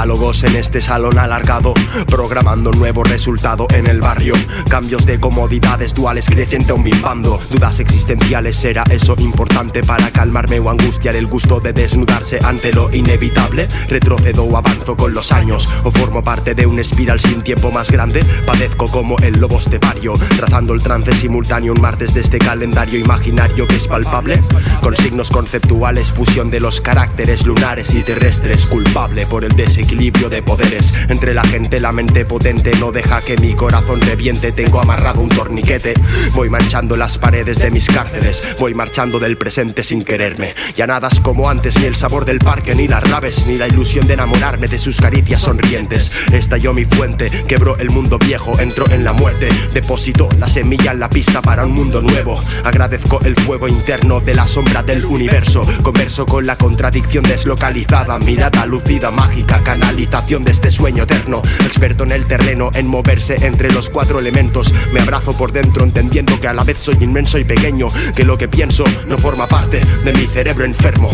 Diálogos en este salón alargado, programando un nuevo resultado en el barrio. Cambios de comodidades duales creciente un bimbando. Dudas existenciales, ¿será eso importante para calmarme o angustiar el gusto de desnudarse ante lo inevitable? ¿Retrocedo o avanzo con los años? ¿O formo parte de una espiral sin tiempo más grande? Padezco como el lobo estepario, trazando el trance simultáneo un martes de este calendario imaginario que es palpable, con signos conceptuales, fusión de los caracteres lunares y terrestres, culpable por el desequilibrio de poderes entre la gente. La mente potente no deja que mi corazón reviente, tengo amarrado un torniquete, voy manchando las paredes de mis cárceles, voy marchando del presente sin quererme. Ya nada es como antes, ni el sabor del parque, ni las raves, ni la ilusión de enamorarme de sus caricias sonrientes. Estalló mi fuente, quebró el mundo viejo, entró en la muerte, depositó la semilla en la pista para un mundo nuevo. Agradezco el fuego interno de la sombra del universo, converso con la contradicción deslocalizada, mirada lúcida, mágica, canalización de este sueño eterno. Experto en el terreno, en moverse entre los cuatro elementos, me abrazo por dentro entendiendo que a la vez soy inmenso y pequeño, que lo que pienso no forma parte de mi cerebro enfermo,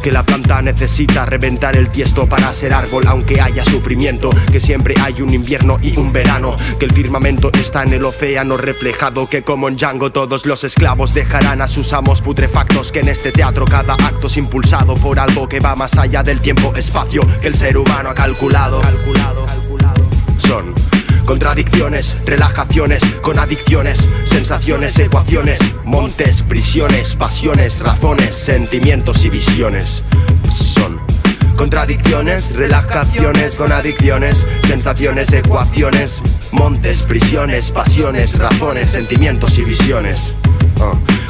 que la planta necesita reventar el tiesto para ser árbol aunque haya sufrimiento, que siempre hay un invierno y un verano, que el firmamento está en el océano reflejado, que como en Django todos los esclavos dejarán a sus amos putrefactos, que en este teatro cada acto es impulsado por algo que va más allá del tiempo-espacio que el ser humano ha calculado. Son contradicciones, relajaciones, con adicciones, sensaciones, ecuaciones, montes, prisiones, pasiones, razones, sentimientos y visiones. Son contradicciones, relajaciones, con adicciones, sensaciones, ecuaciones, montes, prisiones, pasiones, razones, sentimientos y visiones.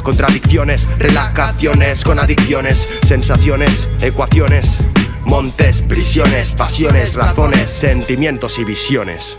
Contradicciones, relajaciones, con adicciones, sensaciones, ecuaciones, montes, prisiones, pasiones, razones, sentimientos y visiones.